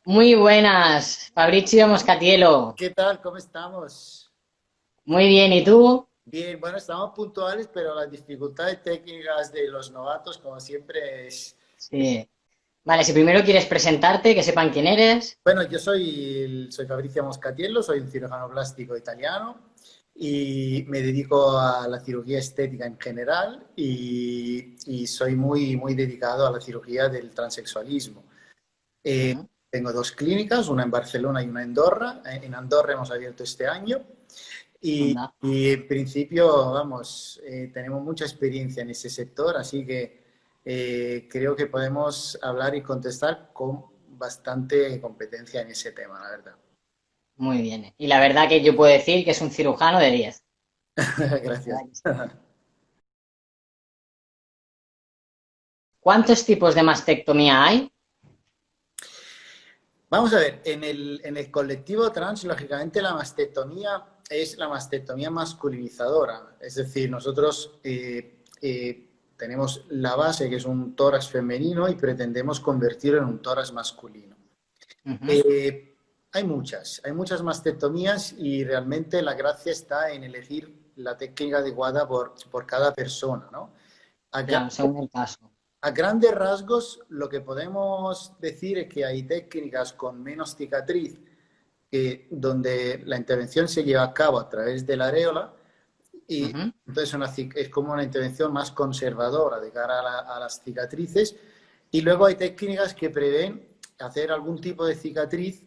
Muy buenas, Fabricio Moscatielo. ¿Qué tal? ¿Cómo estamos? Muy bien, ¿y tú? Bien, bueno, estamos puntuales, pero las dificultades técnicas de los novatos, como siempre, es- Sí. Vale, si primero quieres presentarte, que sepan quién eres. Bueno, yo soy Fabrizio Moscatiello, soy un cirujano plástico italiano y me dedico a la cirugía estética en general y soy muy dedicado a la cirugía del transexualismo. Ujú. Tengo dos clínicas, una en Barcelona y una en Andorra. En Andorra hemos abierto este año. Anda. Y en principio, vamos, tenemos mucha experiencia en ese sector, así que creo que podemos hablar y contestar con bastante competencia en ese tema, la verdad. Muy bien. Y la verdad que yo puedo decir que es un cirujano de 10. La Gracias. verdad que sí. ¿Cuántos tipos de mastectomía hay? Vamos a ver, en el colectivo trans, lógicamente la mastectomía es la mastectomía masculinizadora, es decir, nosotros tenemos la base que es un tórax femenino y pretendemos convertirlo en un tórax masculino. Ujú. Eh, hay muchas mastectomías y realmente la gracia está en elegir la técnica adecuada por cada persona, ¿no? A, gra- Claro, según el caso. a grandes rasgos, lo que podemos decir es que hay técnicas con menos cicatriz, donde la intervención se lleva a cabo a través de la areola y Ujú. entonces es como una intervención más conservadora de cara a las cicatrices. Y luego hay técnicas que prevén hacer algún tipo de cicatriz,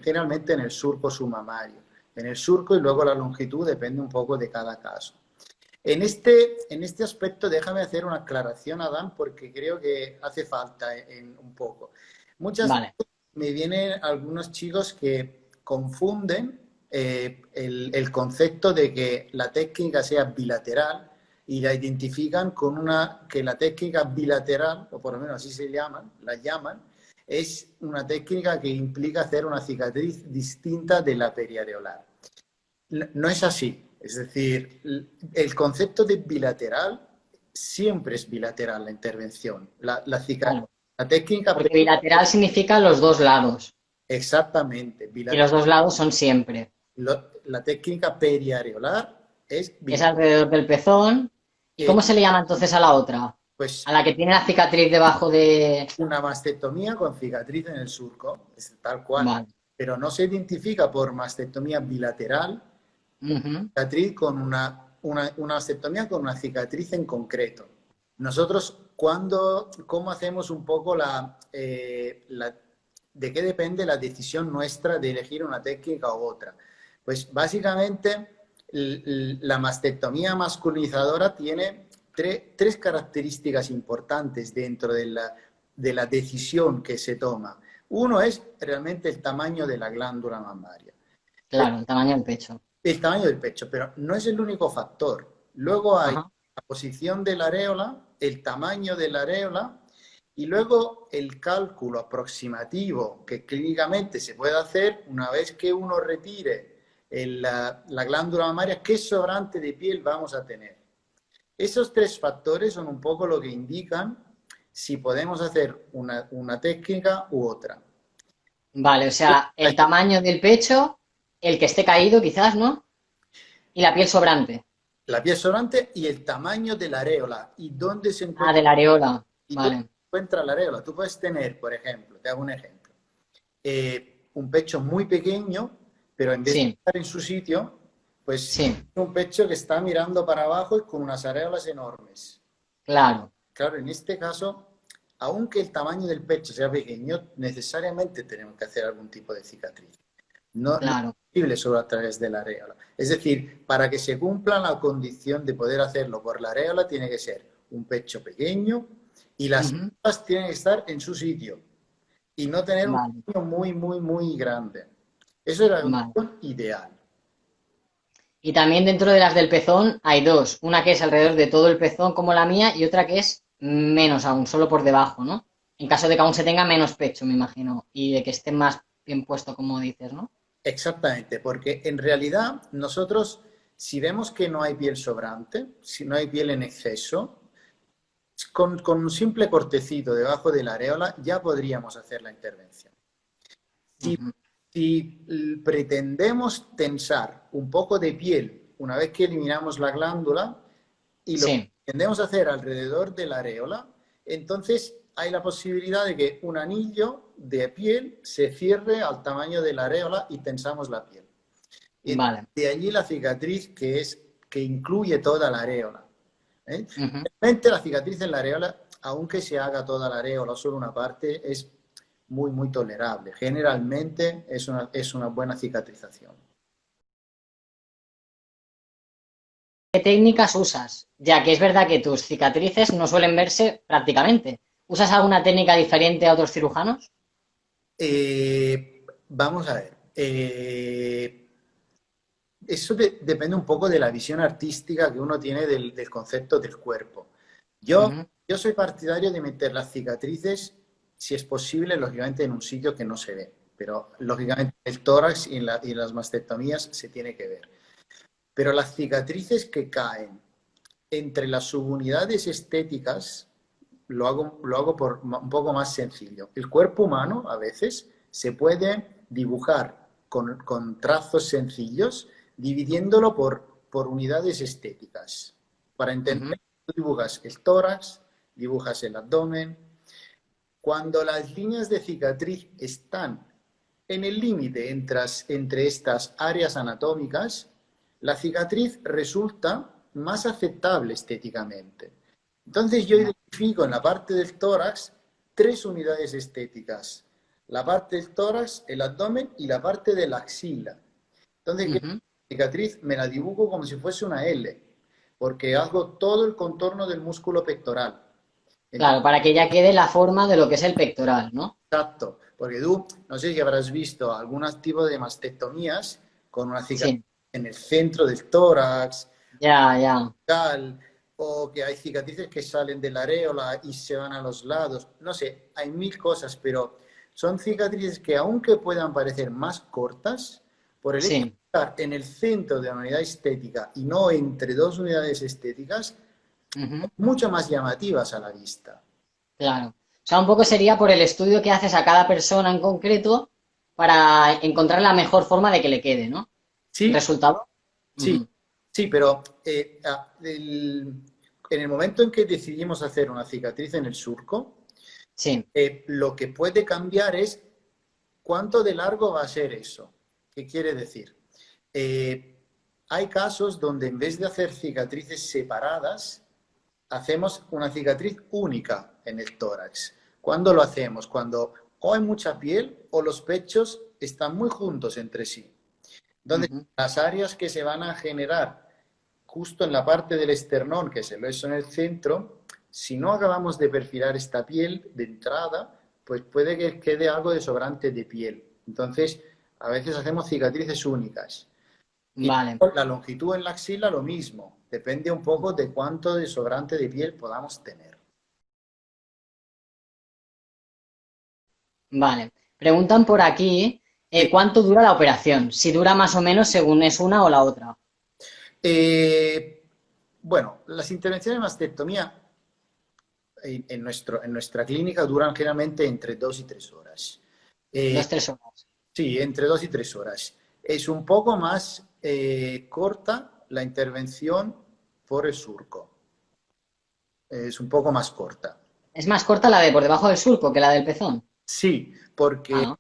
generalmente en el surco submamario. En el surco y luego la longitud depende un poco de cada caso. En este aspecto, déjame hacer una aclaración, Adán, porque creo que hace falta un poco. Muchas Vale. veces me vienen algunos chicos que confunden el concepto de que la técnica sea bilateral y la identifican con que la técnica bilateral, o por lo menos así la llaman, es una técnica que implica hacer una cicatriz distinta de la periareolar. No es así. Es decir, el concepto de bilateral siempre es bilateral la intervención. Claro. La técnica, Porque bilateral significa los dos lados. exactamente, Y los dos lados son siempre. la técnica periareolar es Es bilateral. alrededor del pezón. ¿Y cómo se le llama entonces a la otra? Pues A la que tiene la cicatriz debajo de... una mastectomía con cicatriz en el surco, es tal cual. Vale. Pero no se identifica por mastectomía bilateral Ujú. cicatriz con una mastectomía con una cicatriz en concreto. Nosotros, ¿cómo hacemos un poco de qué depende la decisión nuestra de elegir una técnica u otra? Pues básicamente la mastectomía masculinizadora tiene tres características importantes dentro de la decisión que se toma. Uno es realmente el tamaño de la glándula mamaria. Claro, el tamaño del pecho. El tamaño del pecho, pero no es el único factor. Luego hay Ajá. la posición de la areola, el tamaño de la areola y luego el cálculo aproximativo que clínicamente se puede hacer una vez que uno retire la glándula mamaria, qué sobrante de piel vamos a tener. Esos tres factores son un poco lo que indican si podemos hacer una técnica u otra. Vale, o sea, el tamaño del pecho, el que esté caído quizás, ¿no? Y la piel sobrante. La piel sobrante y el tamaño de la areola y dónde se Ah, encuentra. de la areola. ¿Y dónde Vale. se encuentra la areola? Tú puedes tener, por ejemplo, te hago un ejemplo, un pecho muy pequeño, pero en vez de Sí, estar en su sitio, pues sí, un pecho que está mirando para abajo y con unas areolas enormes. claro, Claro, en este caso, aunque el tamaño del pecho sea pequeño, necesariamente tenemos que hacer algún tipo de cicatriz. No es claro. posible solo a través de la areola. Es decir, para que se cumpla la condición de poder hacerlo por la areola, tiene que ser un pecho pequeño y las Ujú. areolas tienen que estar en su sitio y no tener un Vale, tamaño muy grande. Eso era un vale. ideal. Y también dentro de las del pezón hay dos. Una que es alrededor de todo el pezón como la mía y otra que es menos aún, solo por debajo, ¿no? En caso de que aún se tenga menos pecho, me imagino. Y de que esté más bien puesto, como dices, ¿no? Exactamente, porque en realidad nosotros, si vemos que no hay piel sobrante, si no hay piel en exceso, con un simple cortecito debajo de la areola ya podríamos hacer la intervención. Ujú. Si pretendemos tensar un poco de piel una vez que eliminamos la glándula y lo Sí, pretendemos hacer alrededor de la areola, entonces hay la posibilidad de que un anillo de piel se cierre al tamaño de la areola y tensamos la piel. Y vale. de allí la cicatriz que incluye toda la areola. ¿Eh? Ujú. Realmente la cicatriz en la areola, aunque se haga toda la areola o solo una parte, es muy, muy tolerable. Generalmente es una buena cicatrización. ¿Qué técnicas usas? Ya que es verdad que tus cicatrices no suelen verse prácticamente. ¿Usas alguna técnica diferente a otros cirujanos? Vamos a ver. Eso depende un poco de la visión artística que uno tiene del concepto del cuerpo. Yo, Ujú. yo soy partidario de meter las cicatrices, si es posible, lógicamente en un sitio que no se ve, pero lógicamente el tórax y en las mastectomías se tiene que ver. Pero las cicatrices que caen entre las subunidades estéticas lo hago por un poco más sencillo. El cuerpo humano a veces se puede dibujar con trazos sencillos, dividiéndolo por unidades estéticas. Para entender, Ujú. tú dibujas el tórax, dibujas el abdomen. Cuando las líneas de cicatriz están en el límite entre estas áreas anatómicas, la cicatriz resulta más aceptable estéticamente. Entonces yo Va- identifico en la parte del tórax tres unidades estéticas. La parte del tórax, el abdomen y la parte de la axila. Entonces, ¿qué Ujú. cicatriz? Me la dibujo como si fuese una L, porque hago todo el contorno del músculo pectoral. Claro, Entonces, para que ya quede la forma de lo que es el pectoral, ¿no? exacto, porque tú, no sé si habrás visto algunos tipos de mastectomías con una cicatriz Sí, en el centro del tórax, ya, ya. tal, o que hay cicatrices que salen de la areola y se van a los lados. No sé, hay mil cosas, pero son cicatrices que aunque puedan parecer más cortas, por el hecho de Sí. estar en el centro de la unidad estética y no entre dos unidades estéticas, Ujú. mucho más llamativas a la vista. Claro. O sea, un poco sería por el estudio que haces a cada persona en concreto para encontrar la mejor forma de que le quede, ¿no? ¿El Sí, resultado? sí, Ujú. sí, pero en el momento en que decidimos hacer una cicatriz en el surco, Sí. lo que puede cambiar es cuánto de largo va a ser eso. ¿Qué quiere decir? Eh, Hay casos donde en vez de hacer cicatrices separadas, hacemos una cicatriz única en el tórax. ¿Cuándo lo hacemos? Cuando o hay mucha piel o los pechos están muy juntos entre sí. Entonces, Ujú. las áreas que se van a generar justo en la parte del esternón, que es el hueso en el centro, si no acabamos de perfilar esta piel de entrada, pues puede que quede algo de sobrante de piel. Entonces, a veces hacemos cicatrices únicas. Y Vale, la longitud en la axila, lo mismo. Depende un poco de cuánto de sobrante de piel podamos tener. vale. Preguntan por aquí Sí. cuánto dura la operación, si dura más o menos según es una o la otra. Eh, bueno, las intervenciones de mastectomía en nuestra clínica duran generalmente entre 2 y 3 horas. Eh, 2, 3 horas. sí, entre 2 y 3 horas. Es un poco más corta la intervención por el surco. Es un poco más corta. Es más corta la de por debajo del surco que la del pezón. Sí, Ah, ¿no?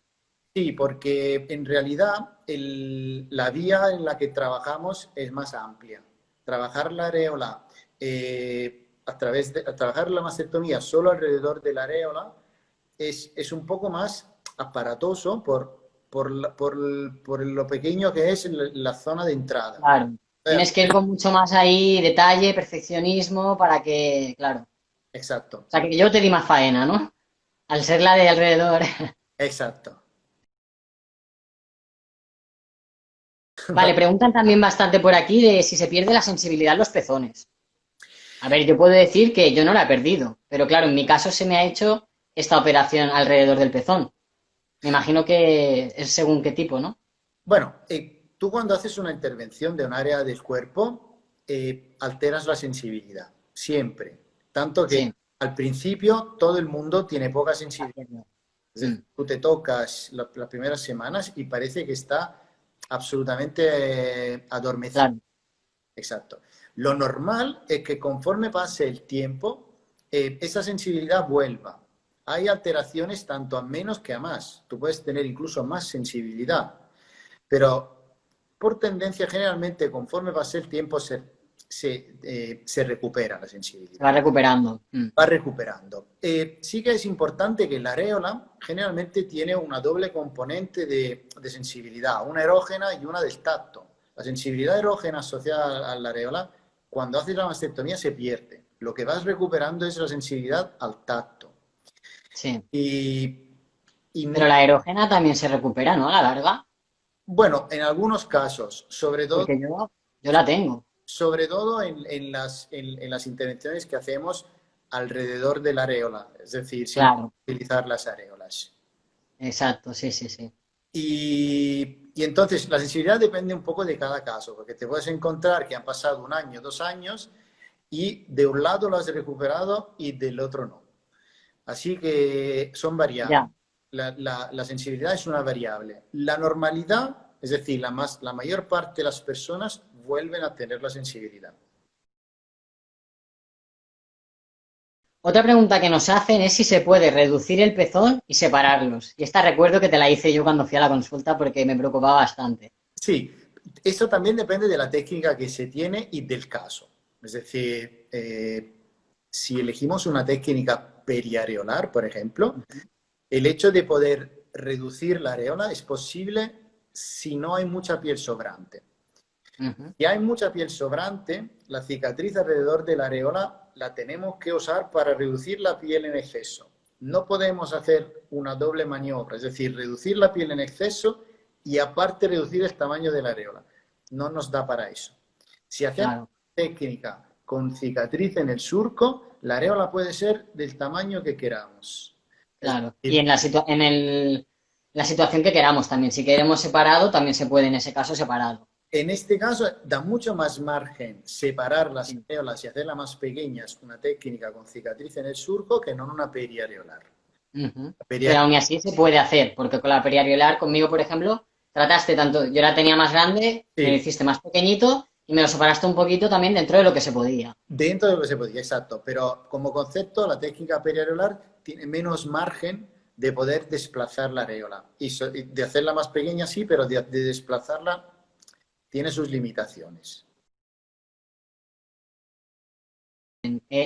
porque en realidad la vía en la que trabajamos es más amplia. Trabajar la areola a trabajar la mastectomía solo alrededor de la areola es un poco más aparatoso por lo pequeño que es la zona de entrada. Claro. Tienes que ir con mucho más ahí detalle, perfeccionismo para que, claro. Exacto, O sea, que yo te di más faena, ¿no? Al ser la de alrededor. exacto. Vale, preguntan también bastante por aquí de si se pierde la sensibilidad en los pezones. A ver, yo puedo decir que yo no la he perdido, pero claro, en mi caso se me ha hecho esta operación alrededor del pezón. Me imagino que es según qué tipo, ¿no? Bueno, tú cuando haces una intervención de un área del cuerpo, alteras la sensibilidad, siempre. Tanto que Sí, al principio todo el mundo tiene poca la sensibilidad. pierdo. Es decir, Mm, tú te tocas las primeras semanas y parece que está absolutamente adormecido. claro, Exacto. Lo normal es que conforme pase el tiempo, esa sensibilidad vuelva. Hay alteraciones tanto a menos que a más. Tú puedes tener incluso más sensibilidad, pero por tendencia generalmente conforme pase el tiempo se recupera la se va sensibilidad, recuperando. va recuperando. Sí que es importante que la areola generalmente tiene una doble componente de sensibilidad, una erógena y una del tacto. La sensibilidad erógena asociada a la areola, cuando haces la mastectomía, se pierde. Lo que vas recuperando es la sensibilidad al tacto. Sí. Y, y Pero la erógena también se recupera, ¿no? A la larga, bueno, en algunos casos, porque yo la tengo. sobre todo en las intervenciones que hacemos alrededor de la areola, es decir, siempre Claro, utilizar las areolas. exacto, sí, sí, sí. Y entonces la sensibilidad depende un poco de cada caso, porque te puedes encontrar que han pasado un año, 2 años, y de un lado lo has recuperado y del otro no. Así que son variables. Ya. La sensibilidad es una variable. La normalidad, es decir, la mayor parte de las personas vuelven a tener la sensibilidad. Otra pregunta que nos hacen es si se puede reducir el pezón y separarlos. Y esta recuerdo que te la hice yo cuando fui a la consulta porque me preocupaba bastante. Sí, eso también depende de la técnica que se tiene y del caso. Es decir, si elegimos una técnica periareolar, por ejemplo, el hecho de poder reducir la areola es posible si no hay mucha piel sobrante. Ujú. Si hay mucha piel sobrante, la cicatriz alrededor de la areola la tenemos que usar para reducir la piel en exceso. No podemos hacer una doble maniobra, es decir, reducir la piel en exceso y aparte reducir el tamaño de la areola. No nos da para eso. Si hacemos Claro, técnica con cicatriz en el surco, la areola puede ser del tamaño que queramos. Es claro. Y decir, la situación que queramos también. Si queremos separado, también se puede en ese caso separado. en este caso da mucho más margen separar las Sí. areolas y hacerlas más pequeñas, una técnica con cicatriz en el surco, que no una periareolar. Ujú. La Pero peria- aún así se puede hacer, porque con la periareolar conmigo, por ejemplo, trataste tanto, yo la tenía más grande, me lo sí, hiciste más pequeñito y me lo separaste un poquito también dentro de lo que se podía. dentro de lo que se podía, exacto. Pero como concepto, la técnica periareolar tiene menos margen de poder desplazar la areola. Y de hacerla más pequeña sí, pero de desplazarla tiene sus limitaciones.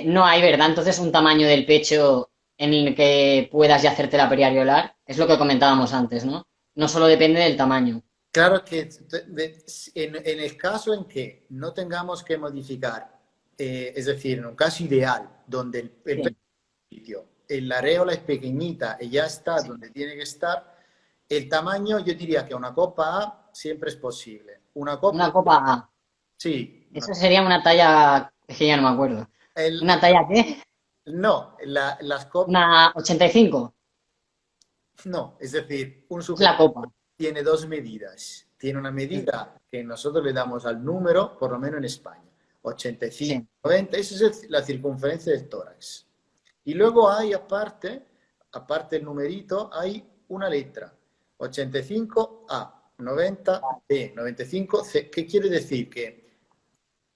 No hay, ¿verdad? Entonces un tamaño del pecho en el que puedas ya hacerte la periareolar, es lo que comentábamos antes, ¿no? No solo depende del tamaño. Claro que en el caso en que no tengamos que modificar, es decir, en un caso ideal, donde el Sí, sitio, la areola es pequeñita y ya está sí. donde tiene que estar, el tamaño yo diría que una copa A siempre es posible. Una copa, Una copa A. sí. Eso sería una talla, es que ya no me acuerdo. El- ¿Una talla qué? no, las copas, Una 85. no. Es decir, un Es la sujetador copa. tiene dos medidas. Tiene una Sí, medida que nosotros le damos al número, por lo menos en España, 85, sí. 90, esa es la circunferencia del tórax. Y luego hay aparte el numerito, hay una letra, 85A, 90B, 95C. ¿Qué quiere decir? Que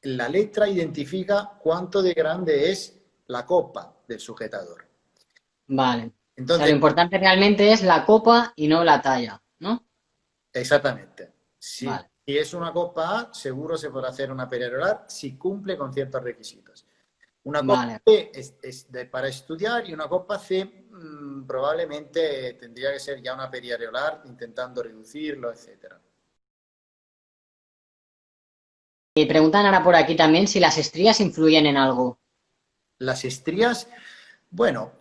la letra identifica cuánto de grande es la copa del sujetador. Vale. O sea, lo Entonces, importante realmente es la copa y no la talla, ¿no? exactamente. Si, Vale, si es una copa A, seguro se podrá hacer una perioral si cumple con ciertos requisitos. Una copa vale. B para estudiar y una copa C probablemente tendría que ser ya una periareolar intentando reducirlo, etcétera. Y preguntan ahora por aquí también si las estrías influyen en algo. Las estrías, bueno,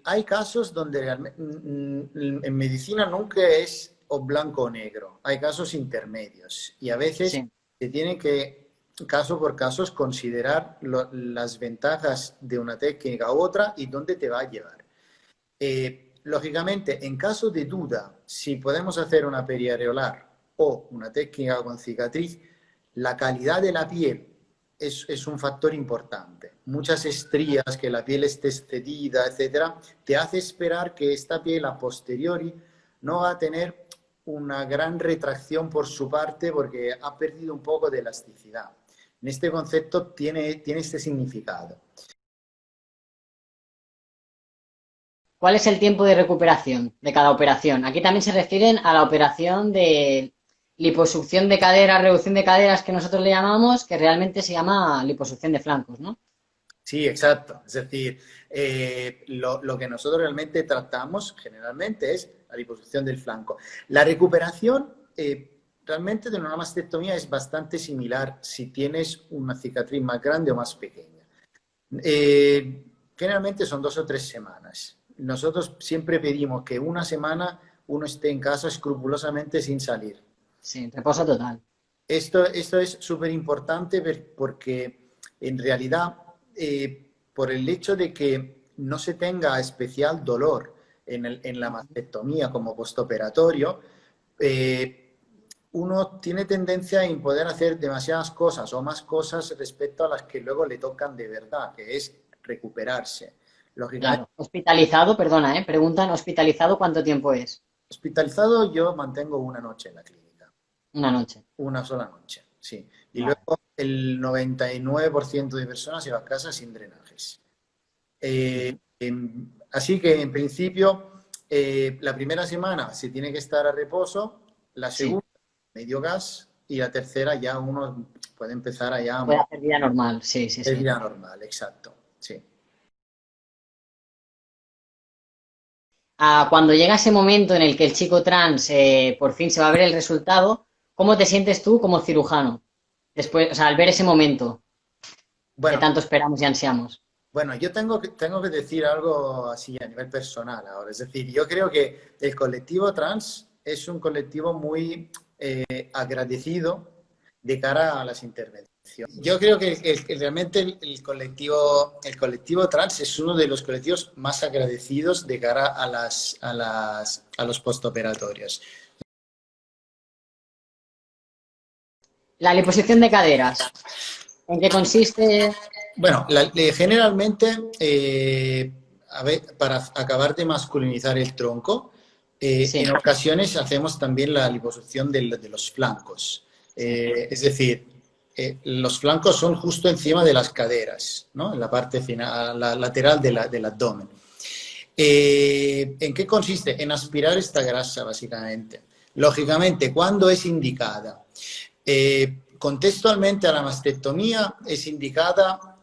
hay casos donde en medicina nunca es o blanco o negro, hay casos intermedios y a veces Sí, se tiene que, caso por caso, considerar las ventajas de una técnica u otra y dónde te va a llevar. Lógicamente, en caso de duda, si podemos hacer una periareolar o una técnica con cicatriz, la calidad de la piel es un factor importante. Muchas estrías, que la piel esté excedida, etcétera, te hace esperar que esta piel a posteriori no va a tener una gran retracción por su parte porque ha perdido un poco de elasticidad. En este concepto tiene este significado. ¿Cuál es el tiempo de recuperación de cada operación? Aquí también se refieren a la operación de liposucción de caderas, reducción de caderas que nosotros le llamamos, que realmente se llama liposucción de flancos, ¿no? Sí, exacto. Es decir, lo que nosotros realmente tratamos generalmente es la liposucción del flanco. La recuperación realmente de una mastectomía es bastante similar si tienes una cicatriz más grande o más pequeña. Generalmente son 2 o 3 semanas. Nosotros siempre pedimos que una semana uno esté en casa escrupulosamente sin salir. Sí, reposo total. Esto es súper importante porque en realidad, por el hecho de que no se tenga especial dolor en la mastectomía como postoperatorio, uno tiene tendencia a poder hacer demasiadas cosas o más cosas respecto a las que luego le tocan de verdad, que es recuperarse. Lógicamente, Claro. Hospitalizado, perdona, preguntan, ¿hospitalizado cuánto tiempo es? hospitalizado yo mantengo una noche en la clínica. Una noche. Una sola noche, sí. Y Vale. luego el 99% de personas se va a casa sin drenajes. Ujú. Así que en principio la primera semana se tiene que estar a reposo, la Sí, segunda medio gas y la tercera ya uno puede empezar allá a puede hacer vida normal, sí, sí, hacer sí. vida normal, exacto, sí. Cuando llega ese momento en el que el chico trans por fin se va a ver el resultado, ¿cómo te sientes tú como cirujano? Después, o sea, al ver ese momento que Bueno, tanto esperamos y ansiamos. bueno, yo tengo que decir algo así a nivel personal ahora. Es decir, yo creo que el colectivo trans es un colectivo muy agradecido de cara a las intervenciones. Yo creo que realmente el colectivo trans es uno de los colectivos más agradecidos de cara a los postoperatorios. La liposucción de caderas, ¿en qué consiste? Bueno, generalmente, a ver, para acabar de masculinizar el tronco, Sí, en ocasiones hacemos también la liposucción de los flancos. sí. Es decir, los flancos son justo encima de las caderas, ¿no? En la parte final, la lateral del abdomen. ¿En qué consiste? En aspirar esta grasa, básicamente. Lógicamente, ¿cuándo es indicada? Contextualmente a la mastectomía es indicada,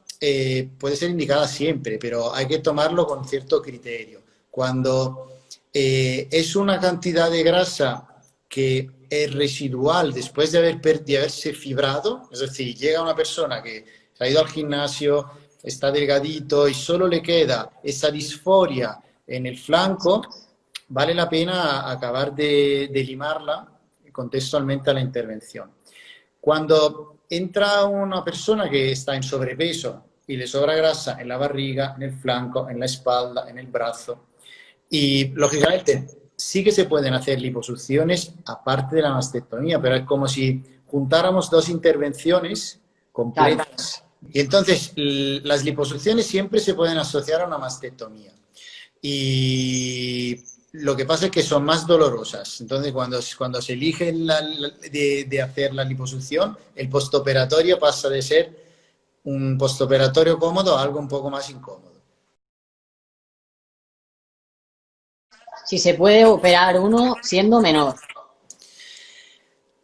puede ser indicada siempre, pero hay que tomarlo con cierto criterio. Cuando es una cantidad de grasa que es residual después de haberse fibrado, es decir, llega una persona que se ha ido al gimnasio, está delgadito y solo le queda esa disforia en el flanco, vale la pena acabar de limarla contextualmente a la intervención. Cuando entra una persona que está en sobrepeso y le sobra grasa en la barriga, en el flanco, en la espalda, en el brazo, y lógicamente sí que se pueden hacer liposucciones aparte de la mastectomía, pero es como si juntáramos dos intervenciones Claro. completas. Y entonces las liposucciones siempre se pueden asociar a una mastectomía. Y lo que pasa es que son más dolorosas. Entonces, cuando se elige de hacer la liposucción, el postoperatorio pasa de ser un postoperatorio cómodo a algo un poco más incómodo. Si se puede operar uno siendo menor.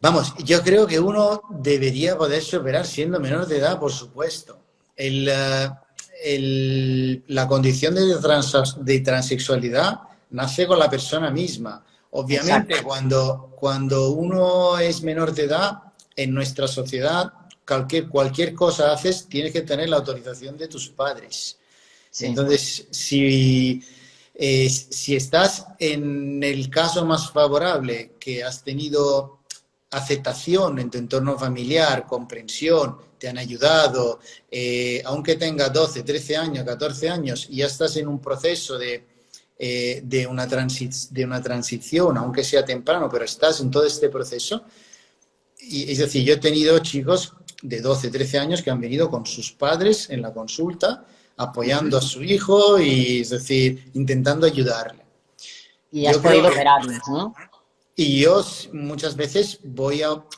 Vamos, yo creo que uno debería poderse operar siendo menor de edad, por supuesto. La condición de transexualidad nace con la persona misma. Obviamente, Exacto. cuando uno es menor de edad, en nuestra sociedad, cualquier cosa haces, tienes que tener la autorización de tus padres. Sí, Entonces, si estás en el caso más favorable, que has tenido aceptación en tu entorno familiar, comprensión, te han ayudado, aunque tengas 12, 13 años, 14 años, y ya estás en un proceso de una transición, aunque sea temprano, pero estás en todo este proceso. Y, es decir, yo he tenido chicos de 12, 13 años que han venido con sus padres en la consulta, apoyando a su hijo y, es decir, intentando ayudarle. Y has Yo creo podido que, operarlos, ¿no? y yo muchas veces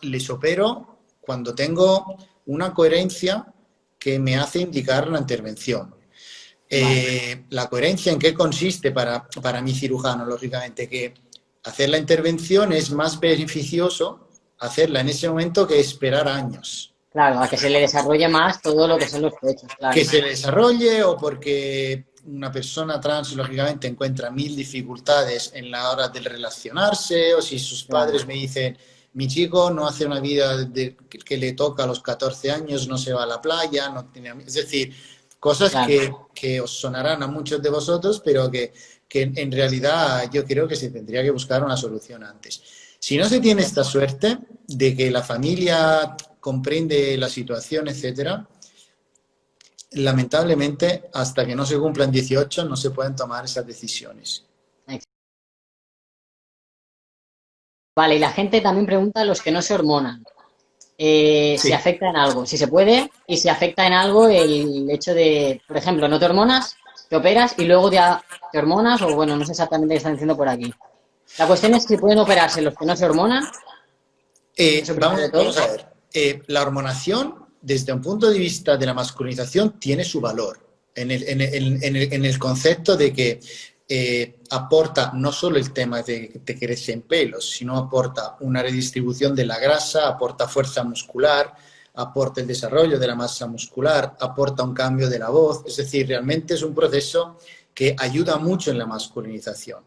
les opero cuando tengo una coherencia que me hace indicar la intervención. Vale. La coherencia en qué consiste para mi cirujano, lógicamente, que hacer la intervención es más beneficioso hacerla en ese momento que esperar años. Claro, a que se le desarrolle más todo lo que son los pechos, Que claro. se desarrolle o porque una persona trans, lógicamente, encuentra mil dificultades en la hora de relacionarse, o si sus Claro, padres me dicen, mi chico no hace una vida que le toca a los 14 años, no se va a la playa, no tiene, es decir, cosas claro. que os sonarán a muchos de vosotros, pero que en realidad yo creo que se tendría que buscar una solución antes. Si no se tiene esta suerte de que la familia comprende la situación, etcétera, lamentablemente, hasta que no se cumplan 18, no se pueden tomar esas decisiones. Vale, y la gente también pregunta a los que no se hormonan, si Sí. afecta en algo, si se puede, y si afecta en algo el hecho de, por ejemplo, no te hormonas, te operas y luego ya te hormonas, o bueno, no sé exactamente qué están diciendo por aquí. La cuestión es si pueden operarse los que no se hormonan, eso primero de Vamos todo. a ver. La hormonación, desde un punto de vista de la masculinización, tiene su valor en el concepto de que aporta no solo el tema de que te crecen pelos, sino aporta una redistribución de la grasa, aporta fuerza muscular, aporta el desarrollo de la masa muscular, aporta un cambio de la voz. Es decir, realmente es un proceso que ayuda mucho en la masculinización.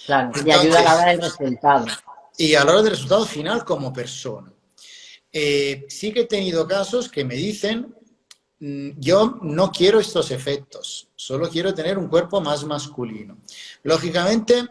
Claro, y ayuda a la hora Entonces, del resultado. y a la hora del resultado final como persona. Sí que he tenido casos que me dicen, yo no quiero estos efectos, solo quiero tener un cuerpo más masculino. Lógicamente,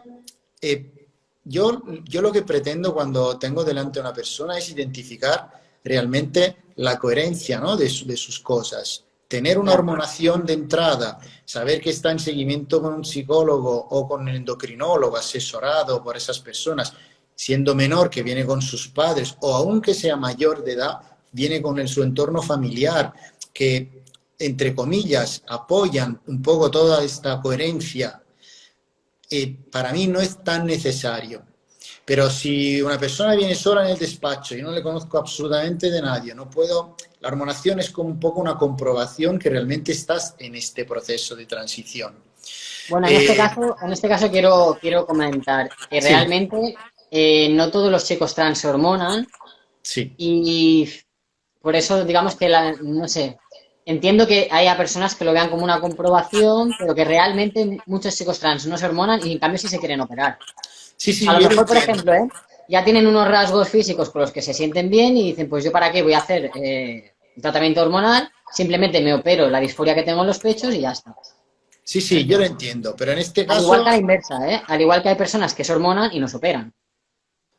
yo lo que pretendo cuando tengo delante a una persona es identificar realmente la coherencia, ¿no?, de sus cosas. Tener una Claro. hormonación de entrada, saber que está en seguimiento con un psicólogo o con el endocrinólogo asesorado por esas personas, siendo menor que viene con sus padres o aunque sea mayor de edad, viene con su entorno familiar, que, entre comillas, apoyan un poco toda esta coherencia, para mí no es tan necesario. Pero si una persona viene sola en el despacho y no le conozco absolutamente de nadie, no puedo. La hormonación es como un poco una comprobación que realmente estás en este proceso de transición. Bueno, Eh, en este caso quiero comentar que sí, realmente no todos los chicos trans se hormonan sí, y por eso digamos que no sé, entiendo que haya personas que lo vean como una comprobación, pero que realmente muchos chicos trans no se hormonan y en cambio sí se quieren operar. sí, A sí, lo yo lo mejor, por entiendo. ejemplo, ya tienen unos rasgos físicos con los que se sienten bien y dicen, pues yo para qué voy a hacer un tratamiento hormonal, simplemente me opero la disforia que tengo en los pechos y ya está. Sí, sí, yo lo entiendo, pero en este Al igual caso, que a la inversa, ¿eh? Al igual que hay personas que se hormonan y no se operan.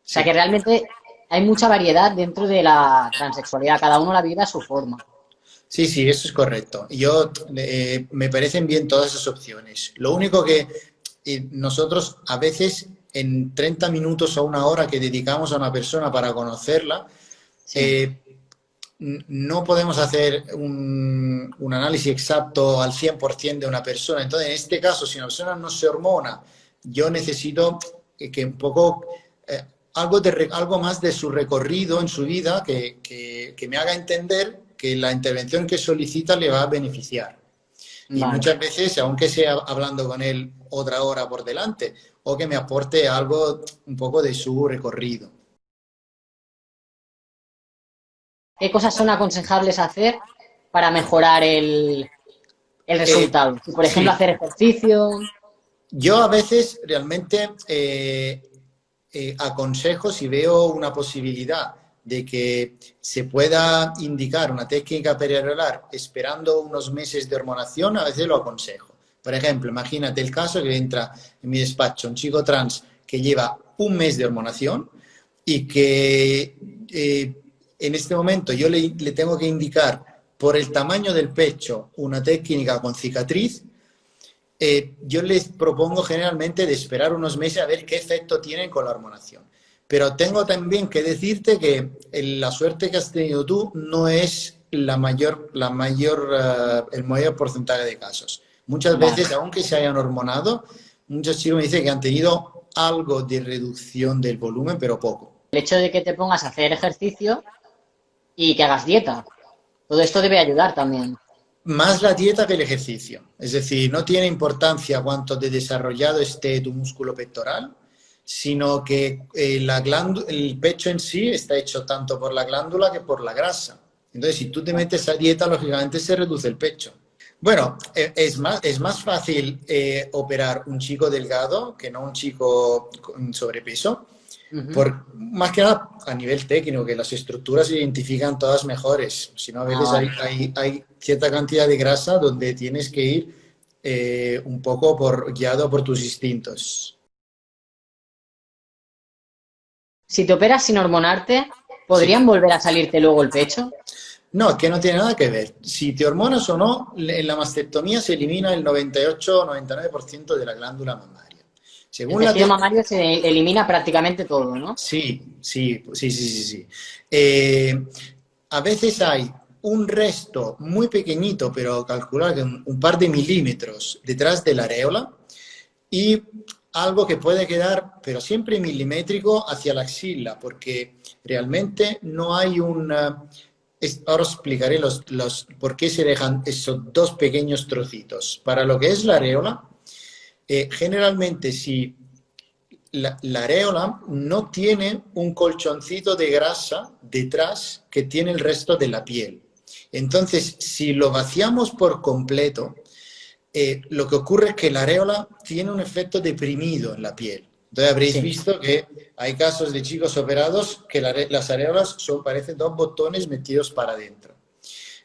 O sea que sí. realmente hay mucha variedad dentro de la transexualidad, cada uno la vive a su forma. Sí, sí, eso es correcto. Me parecen bien todas esas opciones. Lo único que nosotros a veces en 30 minutos o una hora que dedicamos a una persona para conocerla, Sí, eh, no podemos hacer un análisis exacto al 100% de una persona. Entonces, en este caso, si una persona no se hormona, yo necesito que un poco algo más de su recorrido en su vida que me haga entender que la intervención que solicita le va a beneficiar. Y vale. muchas veces, aunque sea hablando con él otra hora por delante, o que me aporte algo un poco de su recorrido. ¿Qué cosas son aconsejables hacer para mejorar el Eh, resultado? Si, por ejemplo, sí, hacer ejercicio. yo a veces realmente aconsejo, si veo una posibilidad de que se pueda indicar una técnica perioral esperando unos meses de hormonación, a veces lo aconsejo. Por ejemplo, imagínate el caso que entra en mi despacho un chico trans que lleva un mes de hormonación y que en este momento yo le tengo que indicar por el tamaño del pecho una técnica con cicatriz. Yo les propongo generalmente de esperar unos meses a ver qué efecto tienen con la hormonación. Pero tengo también que decirte que la suerte que has tenido tú no es el mayor porcentaje de casos. Muchas Vale. veces, aunque se hayan hormonado, muchos chicos me dicen que han tenido algo de reducción del volumen, pero poco. El hecho de que te pongas a hacer ejercicio y que hagas dieta. Todo esto debe ayudar también. Más la dieta que el ejercicio. Es decir, no tiene importancia cuánto de desarrollado esté tu músculo pectoral, sino que el pecho en sí está hecho tanto por la glándula que por la grasa. Entonces, si tú te metes a dieta, lógicamente se reduce el pecho. Bueno, es más fácil operar un chico delgado que no un chico con sobrepeso, Ujú. más que nada a nivel técnico, que las estructuras se identifican todas mejores. Si no, a Ah, veces vale. hay cierta cantidad de grasa donde tienes que ir un poco guiado por tus instintos. Si te operas sin hormonarte, Sí. ¿podrían volver a salirte luego el pecho? No, que no tiene nada que ver. Si te hormonas o no, en la mastectomía se elimina el 98 o 99% de la glándula mamaria. El Según la tejido te- mamario se elimina prácticamente todo, ¿no? Sí, sí, sí, sí, sí, sí. Eh, a veces hay un resto muy pequeñito, pero calcular que un par de milímetros detrás de la areola y algo que puede quedar, pero siempre milimétrico, hacia la axila, porque realmente no hay ahora os explicaré por qué se dejan esos dos pequeños trocitos. Para lo que es la areola, generalmente si la areola no tiene un colchoncito de grasa detrás que tiene el resto de la piel. Entonces, si lo vaciamos por completo, lo que ocurre es que la areola tiene un efecto deprimido en la piel. Entonces habréis Sí. visto que hay casos de chicos operados que las areolas parecen dos botones metidos para adentro.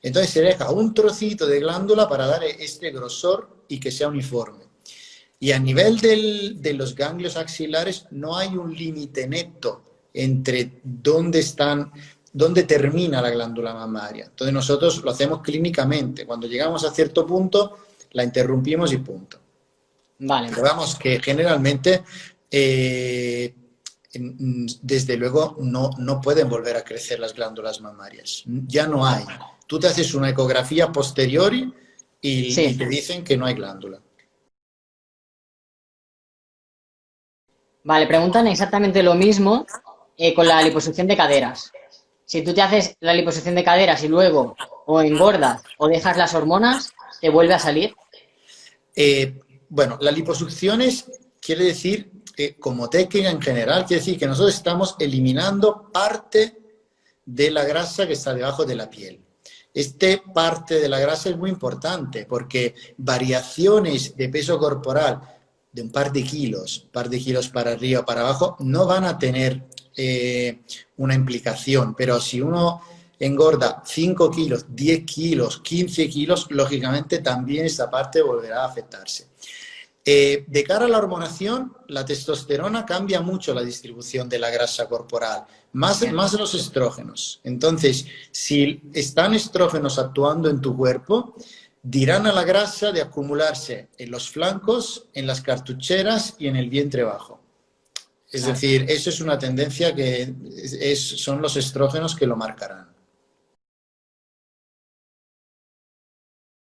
Entonces se deja un trocito de glándula para dar este grosor y que sea uniforme. Y a nivel de los ganglios axilares no hay un límite neto entre dónde termina la glándula mamaria. Entonces nosotros lo hacemos clínicamente. Cuando llegamos a cierto punto, la interrumpimos y punto. Vale. Pero vamos, que generalmente, desde luego, no pueden volver a crecer las glándulas mamarias. Ya no hay. Vale. Tú te haces una ecografía posteriori y Sí. te dicen que no hay glándula. Vale, preguntan exactamente lo mismo con la liposucción de caderas. Si tú te haces la liposucción de caderas y luego o engordas o dejas las hormonas, ¿te vuelve a salir? Eh, bueno, la liposucción quiere decir, como técnica en general, quiere decir que nosotros estamos eliminando parte de la grasa que está debajo de la piel. Este parte de la grasa es muy importante porque variaciones de peso corporal de un par de kilos para arriba o para abajo, no van a tener una implicación. Pero si uno engorda 5 kilos, 10 kilos, 15 kilos, lógicamente también esa parte volverá a afectarse. De cara a la hormonación, la testosterona cambia mucho la distribución de la grasa corporal, más los estrógenos. Entonces, si están estrógenos actuando en tu cuerpo, dirán a la grasa de acumularse en los flancos, en las cartucheras y en el vientre bajo. Es Claro. decir, eso es una tendencia que son los estrógenos que lo marcarán.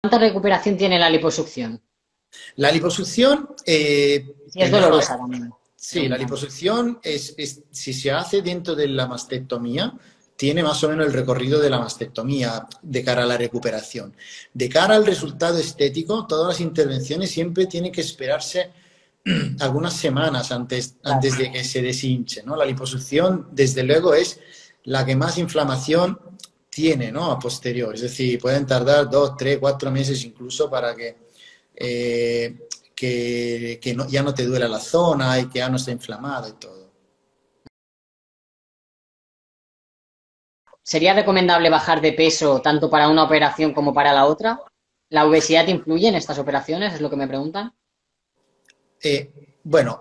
¿Cuánta recuperación tiene la liposucción? La liposucción, Si es primero, dolorosa también, sí, la preguntan. liposucción si se hace dentro de la mastectomía, tiene más o menos el recorrido de la mastectomía de cara a la recuperación. De cara al resultado estético, todas las intervenciones siempre tienen que esperarse algunas semanas Claro. antes de que se deshinche, ¿no? La liposucción, desde luego, es la que más inflamación tiene, ¿no? A posterior. Es decir, pueden tardar 2, 3, 4 meses incluso para eh, ya no te duela la zona y que ya no está inflamado y todo. ¿Sería recomendable bajar de peso tanto para una operación como para la otra? ¿La obesidad influye en estas operaciones? Es lo que me preguntan. Bueno,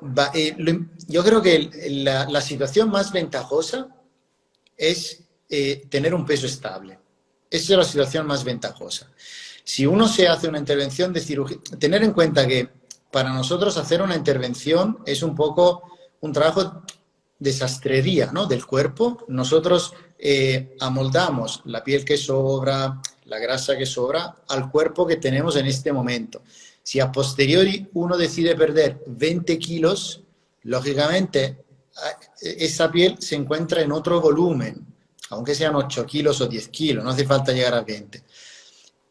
yo creo que la situación más ventajosa es tener un peso estable. Esa es la situación más ventajosa. Si uno se hace una intervención de cirugía, tener en cuenta que para nosotros hacer una intervención es un poco un trabajo de sastrería, ¿no? Del cuerpo. Nosotros amoldamos la piel que sobra, la grasa que sobra, al cuerpo que tenemos en este momento. Si a posteriori uno decide perder 20 kilos, lógicamente esa piel se encuentra en otro volumen, aunque sean 8 kilos o 10 kilos, no hace falta llegar a 20.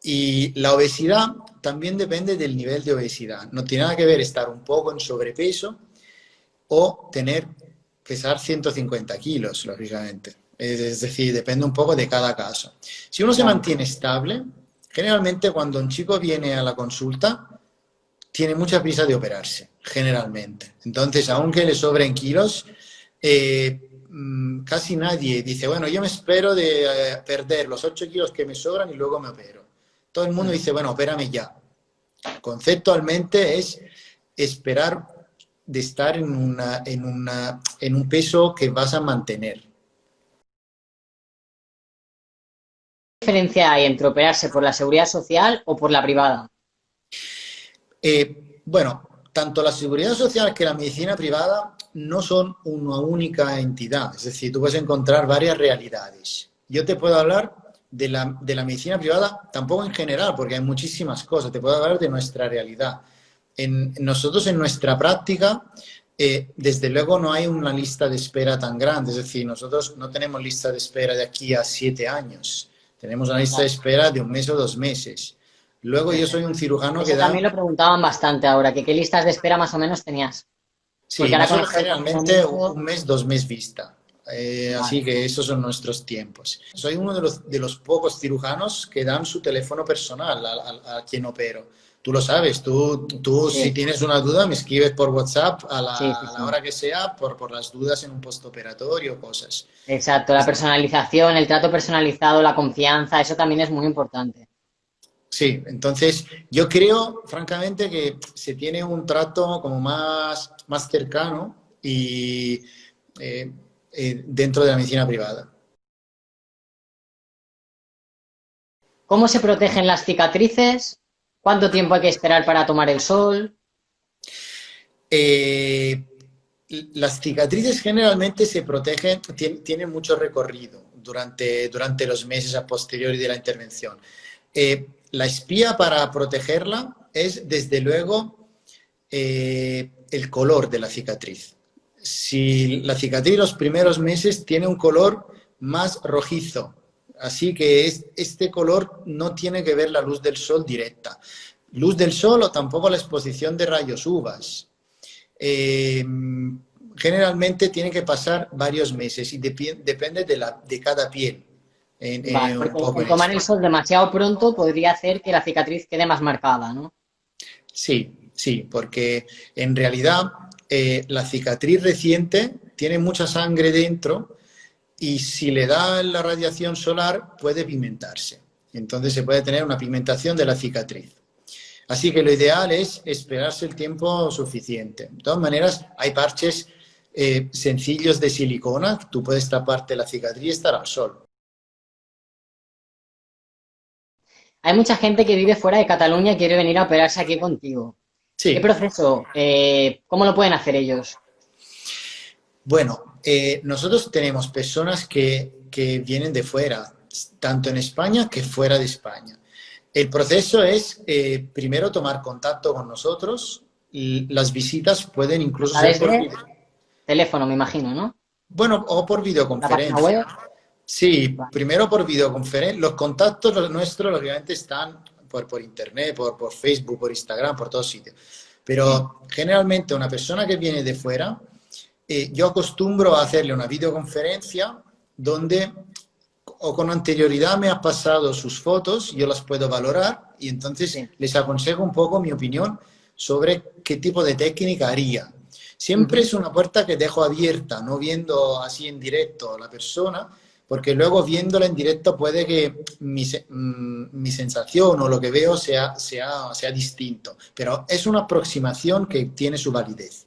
Y la obesidad también depende del nivel de obesidad. No tiene nada que ver estar un poco en sobrepeso o pesar 150 kilos, lógicamente. Es decir, depende un poco de cada caso. Si uno se Claro. mantiene estable, generalmente cuando un chico viene a la consulta, tiene mucha prisa de operarse, generalmente. Entonces, aunque le sobren kilos, casi nadie dice, bueno, yo me espero de perder los 8 kilos que me sobran y luego me opero. Todo el mundo Mm. dice, bueno, opérame ya. Conceptualmente es esperar de estar en un peso que vas a mantener. ¿Qué diferencia hay entre operarse por la seguridad social o por la privada? Bueno, tanto la seguridad social que la medicina privada no son una única entidad, es decir, tú puedes encontrar varias realidades. Yo te puedo hablar de la medicina privada, tampoco en general, porque hay muchísimas cosas, te puedo hablar de nuestra realidad. Nosotros en nuestra práctica, desde luego no hay una lista de espera tan grande, es decir, nosotros no tenemos lista de espera de aquí a 7 años, tenemos una lista de espera de un mes o 2 meses. Luego yo soy un cirujano que Eso también da. lo preguntaban bastante ahora, que qué listas de espera más o menos tenías. Porque Sí, ahora con nosotros esto del generalmente confinamiento, un mes, 2 meses vista. vale, Así que esos son nuestros tiempos. Soy uno de los pocos cirujanos que dan su teléfono personal a quien opero. Tú lo sabes, tú si sí, tienes una duda me escribes por WhatsApp a sí, la, sí, a la sí. hora que sea por las dudas en un postoperatorio, cosas. Exacto, la personalización, el trato personalizado, la confianza, eso también es muy importante. Sí, entonces yo creo, francamente, que se tiene un trato como más cercano y eh, dentro de la medicina privada. ¿Cómo se protegen las cicatrices? ¿Cuánto tiempo hay que esperar para tomar el sol? Eh, las cicatrices generalmente se protegen, tienen mucho recorrido durante los meses a posteriori de la intervención. La espía para protegerla es, desde luego, el color de la cicatriz. Si la cicatriz los primeros meses tiene un color más rojizo, así que este color no tiene que ver la luz del sol directa. Luz del sol o tampoco la exposición de rayos UVAs. Eh, Generalmente tiene que pasar varios meses y depende de cada piel, Vale, un porque poco el en tomar esto. el sol demasiado pronto podría hacer que la cicatriz quede más marcada, ¿no? Sí, sí, porque en realidad la cicatriz reciente tiene mucha sangre dentro y si le da la radiación solar puede pigmentarse. Entonces se puede tener una pigmentación de la cicatriz. Así que lo ideal es esperarse el tiempo suficiente. De todas maneras, hay parches sencillos de silicona, tú puedes taparte la cicatriz y estar al sol. Hay mucha gente que vive fuera de Cataluña y quiere venir a operarse aquí contigo. ¿Qué Sí, proceso? ¿Cómo lo pueden hacer ellos? bueno, nosotros tenemos personas que vienen de fuera, tanto en España que fuera de España. El proceso es primero tomar contacto con nosotros. Y las visitas pueden A incluso ser través por de video. teléfono, me imagino, ¿no? Bueno, o por La página videoconferencia. web. Sí, Vale. primero por videoconferencia. Los contactos nuestros, lógicamente, están por internet, por Facebook, por Instagram, por todos sitios. Sí. Pero generalmente una persona que viene de fuera, yo acostumbro a hacerle una videoconferencia donde o con anterioridad me ha pasado sus fotos, yo las puedo valorar y entonces Sí. les aconsejo un poco mi opinión sobre qué tipo de técnica haría. Siempre Ujú. es una puerta que dejo abierta, no viendo así en directo a la persona, porque luego viéndola en directo puede que mi sensación o lo que veo sea distinto, pero es una aproximación que tiene su validez.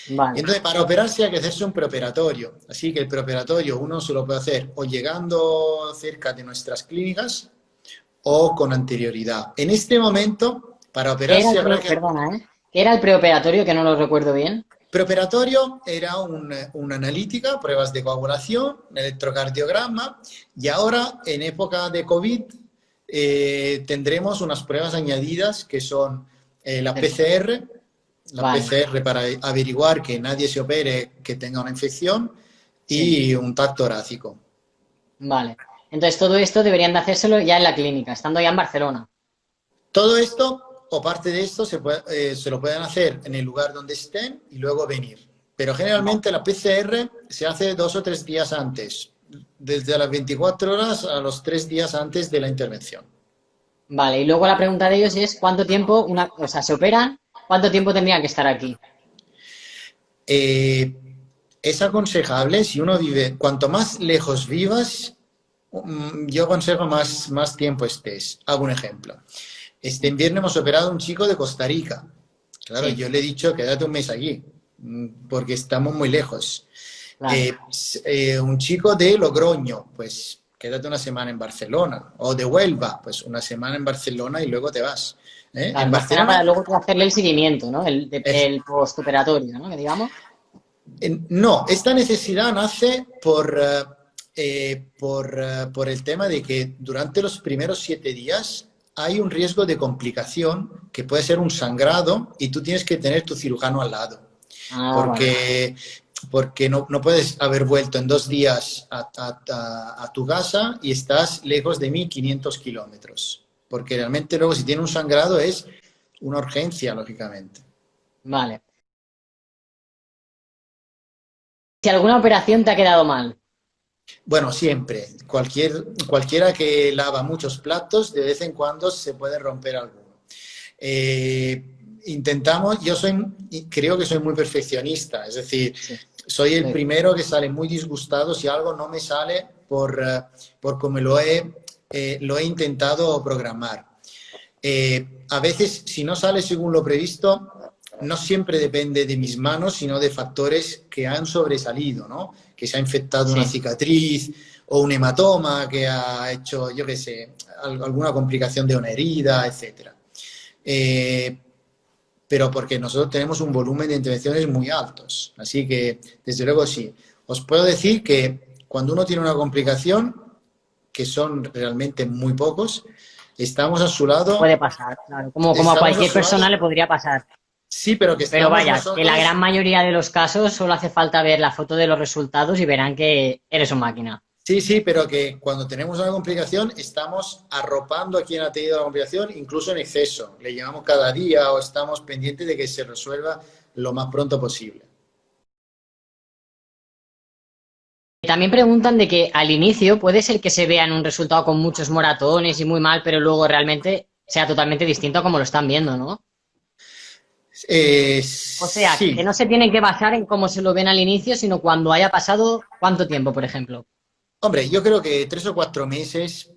Y Vale. entonces, para operarse hay que hacerse un preoperatorio. Así que el preoperatorio uno se lo puede hacer o llegando cerca de nuestras clínicas o con anterioridad. En este momento, para ¿Qué era operarse habrá que. perdona, ¿eh? ¿Qué era el preoperatorio que no lo recuerdo bien? Preoperatorio era una analítica, pruebas de coagulación, electrocardiograma, y ahora en época de COVID tendremos unas pruebas añadidas que son la PCR, la Vale, PCR para averiguar que nadie se opere que tenga una infección sí, y un tacto torácico. vale. Entonces todo esto deberían de hacérselo ya en la clínica, estando ya en Barcelona. Todo esto o parte de esto se lo pueden hacer en el lugar donde estén y luego venir. Pero Vale. generalmente la PCR se hace 2 o 3 días antes, desde las 24 horas a los 3 días antes de la intervención. Vale, y luego la pregunta de ellos es ¿cuánto tiempo, o sea, se operan, cuánto tiempo tendrían que estar aquí? Eh, es aconsejable si uno vive, cuanto más lejos vivas, yo aconsejo más tiempo estés. Hago un ejemplo. Este Sí, invierno hemos operado a un chico de Costa Rica. Claro, sí, yo le he dicho quédate un mes aquí, porque estamos muy lejos. claro. Un chico de Logroño, pues quédate una semana en Barcelona. O de Huelva, pues una semana en Barcelona y luego te vas. En Claro, más que nada para Barcelona, luego tú hacerle el seguimiento, ¿no? es, El postoperatorio, ¿no? Que digamos. no, esta necesidad nace por el tema de que durante los primeros 7 días hay un riesgo de complicación que puede ser un sangrado y tú tienes que tener tu cirujano al lado. Ah, vale. Porque, porque no puedes haber vuelto en 2 días a tu casa y estás lejos de 1.500 kilómetros. Porque realmente luego si tiene un sangrado es una urgencia, lógicamente. Vale. Si alguna operación te ha quedado mal. Bueno, siempre. Cualquiera que lava muchos platos, de vez en cuando se puede romper alguno. Intentamos, creo que soy muy perfeccionista, es decir, Sí, soy el sí, primero que sale muy disgustado si algo no me sale por como lo he intentado programar. A veces, si no sale según lo previsto, no siempre depende de mis manos, sino de factores que han sobresalido, ¿no? Que se ha infectado una sí. cicatriz o un hematoma que ha hecho, yo qué sé, alguna complicación de una herida, etcétera. Eh, pero porque nosotros tenemos un volumen de intervenciones muy altos. Así que, desde luego, sí. Os puedo decir que cuando uno tiene una complicación, que son realmente muy pocos, estamos a su lado, Puede pasar, claro. Como a estamos a cualquier su lado, persona le podría pasar. sí, pero que Pero estamos vaya, que la nosotros. gran mayoría de los casos solo hace falta ver la foto de los resultados y verán que eres una máquina. Sí, sí, pero que cuando tenemos una complicación estamos arropando a quien ha tenido la complicación, incluso en exceso. Le llamamos cada día o estamos pendientes de que se resuelva lo más pronto posible. También preguntan de que al inicio puede ser que se vean un resultado con muchos moratones y muy mal, pero luego realmente sea totalmente distinto a como lo están viendo, ¿no? O sea, que Sí, no se tienen que basar en cómo se lo ven al inicio, sino cuando haya pasado cuánto tiempo, por ejemplo. hombre, yo creo que 3 o 4 meses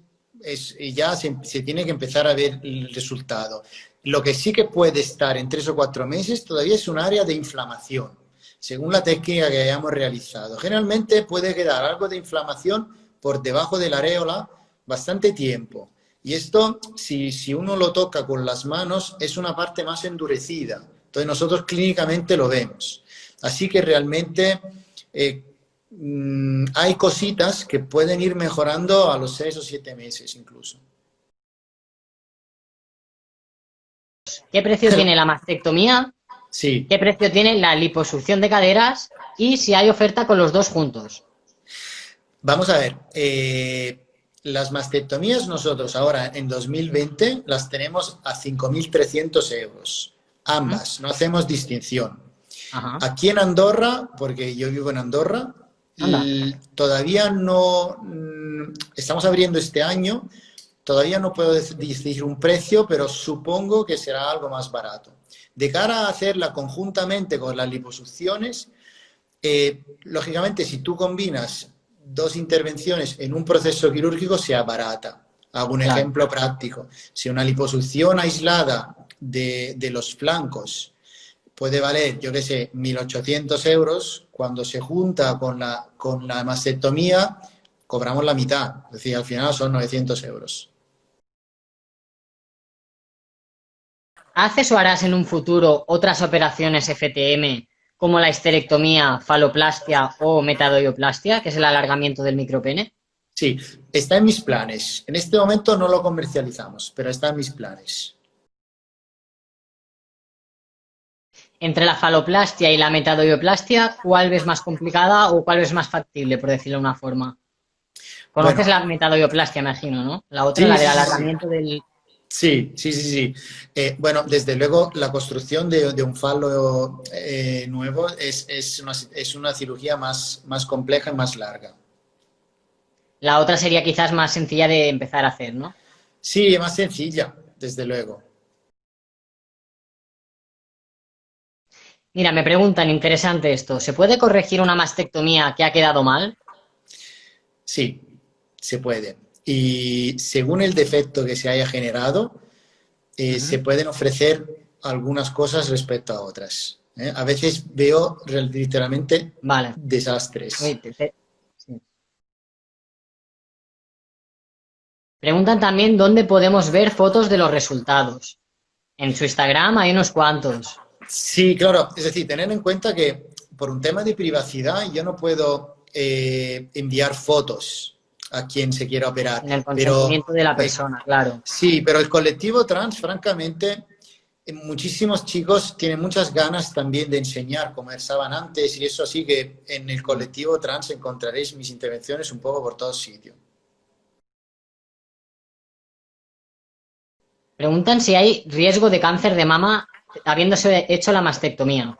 ya se tiene que empezar a ver el resultado. Lo que sí que puede estar en 3 o 4 meses todavía es un área de inflamación, según la técnica que hayamos realizado. Generalmente puede quedar algo de inflamación por debajo de la areola bastante tiempo. Y esto, si uno lo toca con las manos, es una parte más endurecida. Entonces nosotros clínicamente lo vemos. Así que realmente eh, hay cositas que pueden ir mejorando a los 6 o 7 meses incluso. ¿Qué precio tiene la mastectomía? Sí, ¿Qué precio tiene la liposucción de caderas? Y si hay oferta con los dos juntos. vamos a ver. Las mastectomías nosotros ahora en 2020 las tenemos a 5.300 euros. ¿Mm? Ambas, no hacemos distinción. Ajá. Aquí en Andorra, porque yo vivo en Andorra, Anda. todavía no estamos abriendo este año. Todavía no puedo decir un precio, pero supongo que será algo más barato. De cara a hacerla conjuntamente con las liposucciones, lógicamente si tú combinas dos intervenciones en un proceso quirúrgico, sea barata. Hago un Claro. ejemplo práctico. Si una liposucción aislada de los flancos puede valer, yo qué sé, 1.800 euros, cuando se junta con la mastectomía, cobramos la mitad. Es decir, al final son 900 euros. ¿Haces o harás en un futuro otras operaciones FTM como la histerectomía, faloplastia o metadoioplastia, que es el alargamiento del micropene? Sí, está en mis planes. En este momento no lo comercializamos, pero está en mis planes. Entre la faloplastia y la metadoioplastia, ¿cuál ves más complicada o cuál ves más factible, por decirlo de una forma? Conoces Bueno, la metadoioplastia, imagino, ¿no? La otra, sí, la del sí, sí, sí. alargamiento del... Sí, sí, sí, sí. Bueno, desde luego la construcción de un falo nuevo es una cirugía más compleja y más larga. La otra sería quizás más sencilla de empezar a hacer, ¿no? Sí, es más sencilla, desde luego. Mira, me preguntan, interesante esto, ¿se puede corregir una mastectomía que ha quedado mal? Sí, se puede. Y según el defecto que se haya generado, se Ujú. pueden ofrecer algunas cosas respecto a otras. A veces veo literalmente Vale. Oye, desastres. sí. Preguntan también dónde podemos ver fotos de los resultados. En su Instagram hay unos cuantos. Sí, claro. Es decir, tener en cuenta que por un tema de privacidad yo no puedo enviar fotos a quien se quiera operar. En el Pero consentimiento de la eh, persona, claro. sí, pero el colectivo trans, francamente, muchísimos chicos tienen muchas ganas también de enseñar como estaban antes y eso así que en el Mm. colectivo trans encontraréis mis intervenciones un poco por todos sitios. Preguntan si hay riesgo de cáncer de mama habiéndose hecho la mastectomía.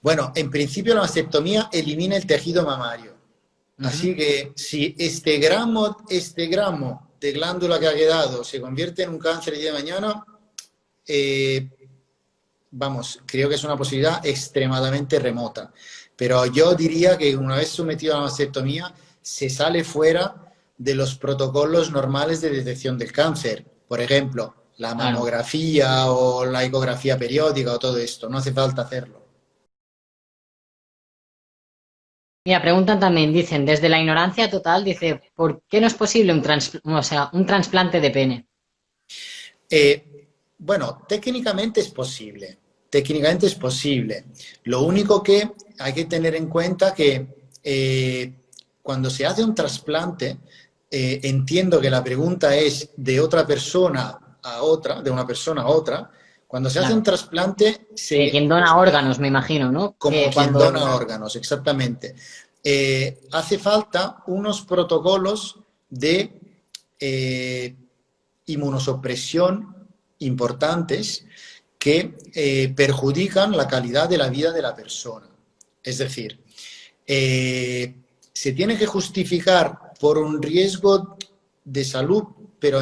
Bueno, en principio la mastectomía elimina el tejido mamario. Ujú. Así que si este gramo de glándula que ha quedado se convierte en un cáncer el día de mañana, eh, vamos, creo que es una posibilidad extremadamente remota. Pero yo diría que una vez sometido a la mastectomía, se sale fuera de los protocolos normales de detección del cáncer. Por ejemplo, la Claro. mamografía o la ecografía periódica o todo esto. No hace falta hacerlo. Mira, preguntan también, dicen, desde la ignorancia total, dice, ¿por qué no es posible o sea, un trasplante de pene? Bueno, técnicamente es posible. Técnicamente es posible. Lo único que hay que tener en cuenta que cuando se hace un trasplante, entiendo que la pregunta es de otra persona a otra, de una persona a otra. Cuando se hace un Claro. trasplante, De quien dona órganos, me imagino, ¿no? como Que quien cuando... dona órganos, exactamente. Hace falta unos protocolos de eh, inmunosupresión importantes que perjudican la calidad de la vida de la persona. Es decir, se tiene que justificar por un riesgo de salud, pero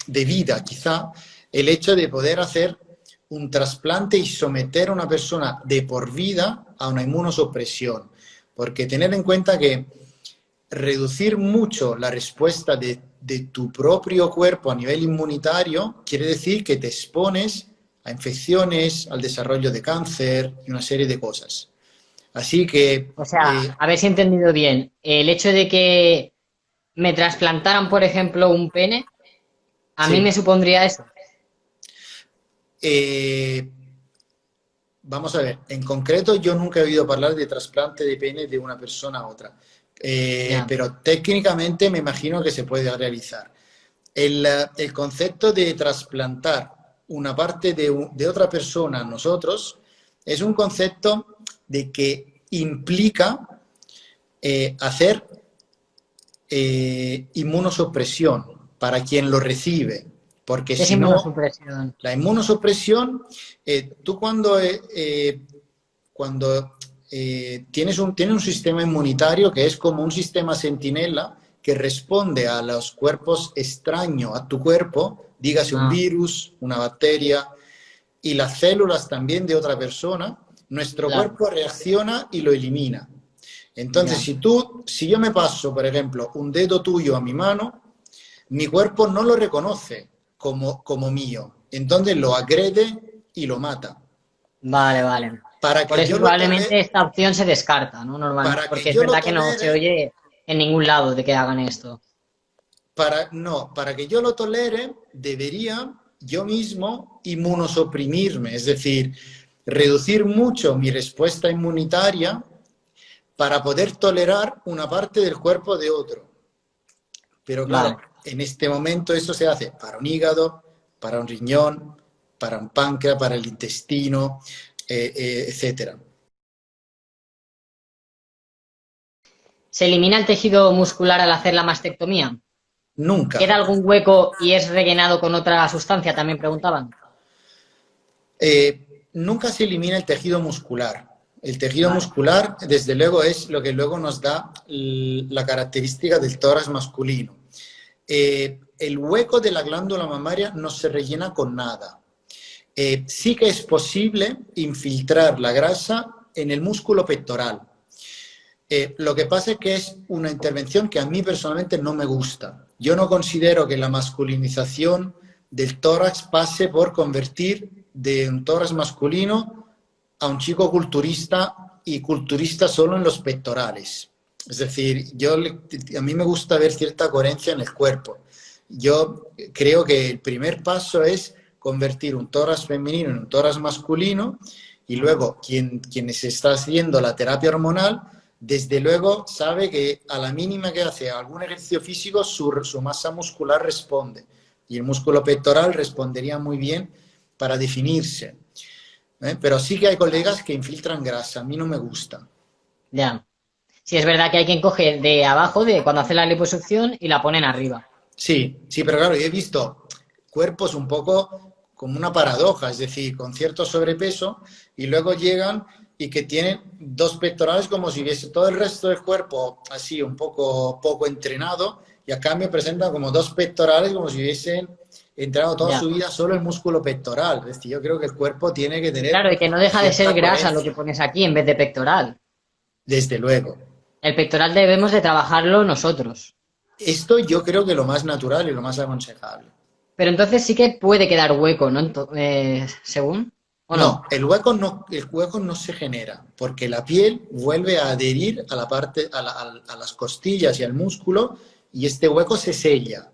de vida quizá, el hecho de poder hacer un trasplante y someter a una persona de por vida a una inmunosupresión. Porque tener en cuenta que reducir mucho la respuesta de tu propio cuerpo a nivel inmunitario quiere decir que te expones a infecciones, al desarrollo de cáncer y una serie de cosas. Así que, O sea, a ver si he entendido bien. El hecho de que me trasplantaran, por ejemplo, un pene, a mí me sí, supondría eso. eh, vamos a ver, en concreto yo nunca he oído hablar de trasplante de pene de una persona a otra, Ya. pero técnicamente me imagino que se puede realizar. El concepto de trasplantar una parte de otra persona a nosotros es un concepto de que implica hacer inmunosupresión para quien lo recibe, porque ¿Qué es si no, inmunosupresión? la inmunosupresión, tú cuando tienes un sistema inmunitario que es como un sistema sentinela que responde a los cuerpos extraños a tu cuerpo, dígase un Ah, virus, una bacteria, y las células también de otra persona, nuestro claro, cuerpo reacciona y lo elimina. Entonces, ya. si yo me paso, por ejemplo, un dedo tuyo a mi mano, mi cuerpo no lo reconoce como mío. Entonces lo agrede y lo mata. Vale, vale. Para Por que eso yo lo probablemente tolere, esta opción se descarta, ¿no? Normalmente, para que porque es yo lo verdad que no se tolere, oye en ningún lado de que hagan esto. no, para que yo lo tolere, debería yo mismo inmunosuprimirme, es decir, reducir mucho mi respuesta inmunitaria para poder tolerar una parte del cuerpo de otro. Pero claro, Vale. en este momento eso se hace para un hígado, para un riñón, para un páncreas, para el intestino, etcétera. ¿Se elimina el tejido muscular al hacer la mastectomía? Nunca. ¿Queda algún hueco y es rellenado con otra sustancia? También preguntaban. Nunca se elimina el tejido muscular. El tejido Vale. muscular, desde luego, es lo que luego nos da la característica del tórax masculino. El hueco de la glándula mamaria no se rellena con nada. Sí que es posible infiltrar la grasa en el músculo pectoral. Lo que pasa es que es una intervención que a mí personalmente no me gusta. Yo no considero que la masculinización del tórax pase por convertir de un tórax masculino a un chico culturista y culturista solo en los pectorales. Es decir, a mí me gusta ver cierta coherencia en el cuerpo. Yo creo que el primer paso es convertir un tórax femenino en un tórax masculino y luego quien se está haciendo la terapia hormonal, desde luego sabe que a la mínima que hace algún ejercicio físico, su masa muscular responde. Y el músculo pectoral respondería muy bien para definirse. Pero sí que hay colegas que infiltran grasa, a mí no me gusta. Ya. Sí, es verdad que hay quien coge de abajo, de cuando hace la liposucción, y la ponen arriba. Sí, sí, pero claro, yo he visto cuerpos un poco como una paradoja, es decir, con cierto sobrepeso y luego llegan y que tienen dos pectorales como si hubiese todo el resto del cuerpo así un poco entrenado y a cambio presentan como dos pectorales como si hubiesen entrenado toda Ya. su vida solo el músculo pectoral. Es decir, yo creo que el cuerpo tiene que tener Claro, y que no deja de ser cierta grasa lo que coherencia, pones aquí en vez de pectoral. desde luego. El pectoral debemos de trabajarlo nosotros. Esto yo creo que lo más natural y lo más aconsejable. Pero entonces sí que puede quedar hueco, ¿no? Según. ¿O No, no? el hueco no se genera porque la piel vuelve a adherir a la parte, a las costillas y al músculo y este hueco se sella.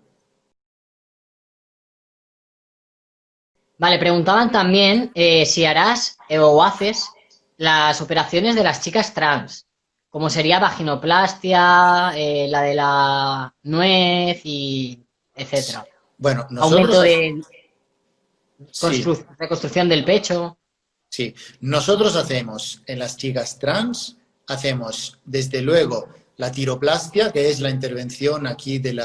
Vale, preguntaban también si harás o haces las operaciones de las chicas trans, como sería vaginoplastia, la de la nuez y etcétera. Bueno, Aumento de sí, reconstrucción del pecho. sí, nosotros hacemos en las chicas trans, hacemos desde luego la tiroplastia, que es la intervención aquí del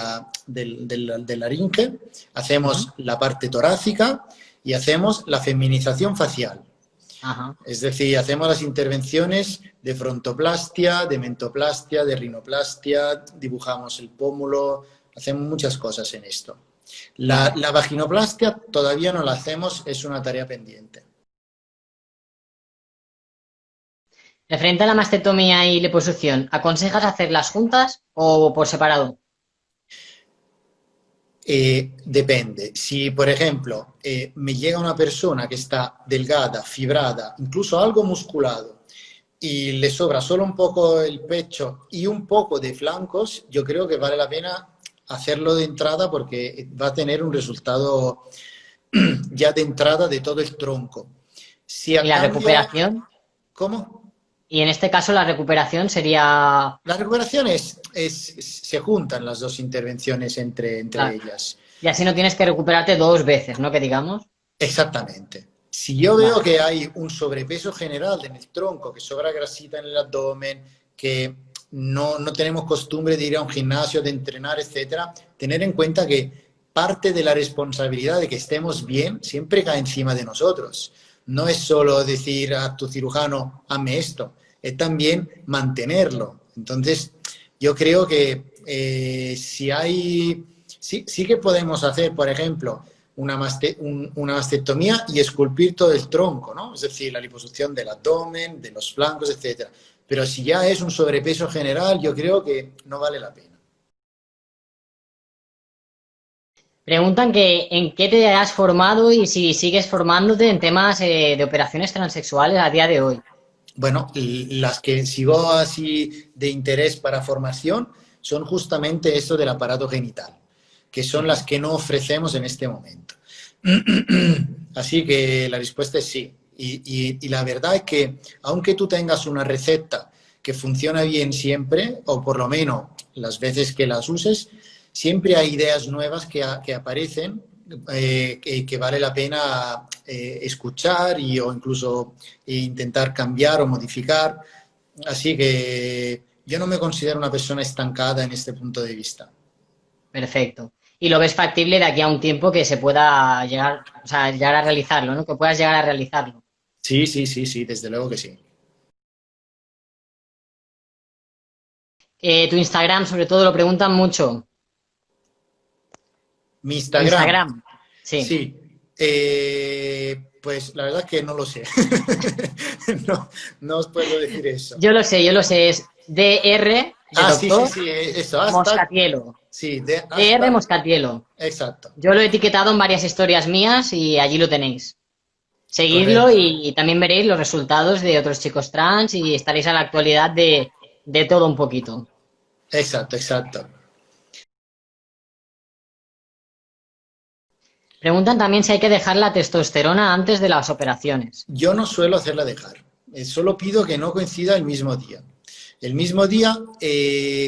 laringe, Ujú. hacemos la parte torácica y hacemos la feminización facial. Ajá. Es decir, hacemos las intervenciones de frontoplastia, de mentoplastia, de rinoplastia, dibujamos el pómulo, hacemos muchas cosas en esto. La, Vale. la vaginoplastia todavía no la hacemos, es una tarea pendiente. Referente a la mastectomía y liposucción, ¿aconsejas hacerlas juntas o por separado? Depende. Si, por ejemplo, me llega una persona que está delgada, fibrada, incluso algo musculado, y le sobra solo un poco el pecho y un poco de flancos, yo creo que vale la pena hacerlo de entrada porque va a tener un resultado ya de entrada de todo el tronco. Si ¿Y a la cambio, recuperación? ¿cómo? Y en este caso la recuperación sería, La recuperación se juntan las dos intervenciones entre claro, ellas. y así no tienes que recuperarte dos veces, ¿no? Que digamos. Exactamente. Si yo veo Vale. que hay un sobrepeso general en el tronco, que sobra grasita en el abdomen, que no tenemos costumbre de ir a un gimnasio, de entrenar, etcétera, tener en cuenta que parte de la responsabilidad de que estemos bien siempre cae encima de nosotros. No es solo decir a tu cirujano, hazme esto, es también mantenerlo. Entonces, yo creo que sí que podemos hacer, por ejemplo, una mastectomía y esculpir todo el tronco, ¿no? Es decir, la liposucción del abdomen, de los flancos, etcétera. Pero si ya es un sobrepeso general, yo creo que no vale la pena. Preguntan que en qué te has formado y si sigues formándote en temas de operaciones transexuales a día de hoy. Bueno, las que sigo así de interés para formación son justamente eso del aparato genital, que son Ujú. las que no ofrecemos en este momento. Así que la respuesta es sí. Y la verdad es que aunque tú tengas una receta que funciona bien siempre, o por lo menos las veces que las uses, siempre hay ideas nuevas que aparecen que vale la pena escuchar o incluso intentar cambiar o modificar. Así que yo no me considero una persona estancada en este punto de vista. Perfecto. Y lo ves factible de aquí a un tiempo que se pueda llegar, o sea, llegar a realizarlo, ¿no? Que puedas llegar a realizarlo. Sí, sí, sí, sí, desde luego que sí. Tu Instagram, sobre todo, lo preguntan mucho. Mi Tu Instagram, Instagram, sí. sí. Pues la verdad es que no lo sé. No, no os puedo decir eso. Yo lo sé, es DR de Ah, sí, sí, doctor sí, eso, hashtag, Moscatielo. sí, de DR hashtag, Moscatielo. exacto, Yo lo he etiquetado en varias historias mías y allí lo tenéis. Seguidlo correcto, y también veréis los resultados de otros chicos trans y estaréis a la actualidad de todo un poquito. exacto, exacto. Preguntan también si hay que dejar la testosterona antes de las operaciones. Yo no suelo hacerla dejar, solo pido que no coincida el mismo día. El mismo día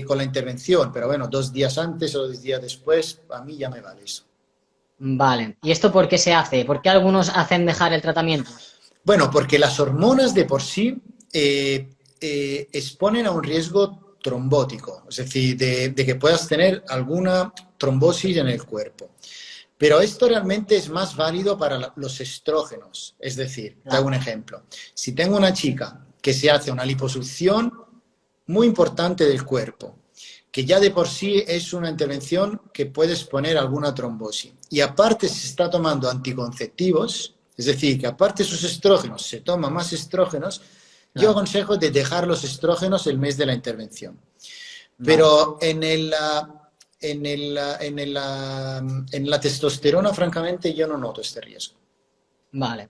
con la intervención, pero bueno, 2 días antes o 2 días después, a mí ya me vale eso. Vale. ¿Y esto por qué se hace? ¿Por qué algunos hacen dejar el tratamiento? Bueno, porque las hormonas de por sí exponen a un riesgo trombótico, es decir, de que puedas tener alguna trombosis en el cuerpo. Pero esto realmente es más válido para los estrógenos. Es decir, te hago Claro, un ejemplo. Si tengo una chica que se hace una liposucción muy importante del cuerpo, que ya de por sí es una intervención que puede exponer alguna trombosis, y aparte se está tomando anticonceptivos, es decir, que aparte de sus estrógenos se toma más estrógenos, yo claro. aconsejo de dejar los estrógenos el mes de la intervención. Vale, Pero en la testosterona, francamente, yo no noto este riesgo. vale.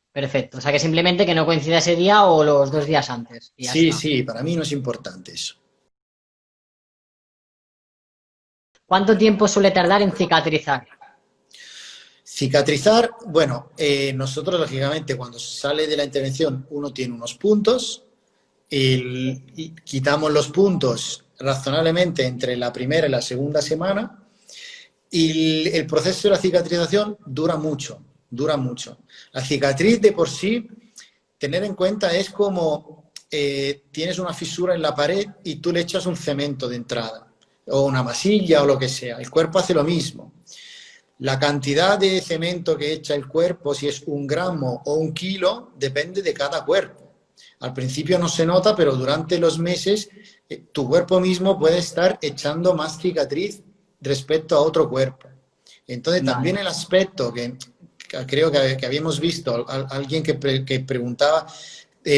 Perfecto. O sea que simplemente que no coincida ese día o los 2 días antes. Y ya Sí, está. sí, para mí no es importante eso. ¿Cuánto tiempo suele tardar en cicatrizar? Cicatrizar, bueno, nosotros lógicamente cuando sale de la intervención uno tiene unos puntos, y quitamos los puntos razonablemente entre la primera y la segunda semana, y el proceso de la cicatrización dura mucho, dura mucho. La cicatriz de por sí, tener en cuenta, es como tienes una fisura en la pared y tú le echas un cemento de entrada, o una masilla o lo que sea. El cuerpo hace lo mismo. La cantidad de cemento que echa el cuerpo, si es 1 gramo o 1 kilo, depende de cada cuerpo. Al principio no se nota, pero durante los meses tu cuerpo mismo puede estar echando más cicatriz respecto a otro cuerpo. Entonces también Vale. el aspecto que creo que habíamos visto, alguien que preguntaba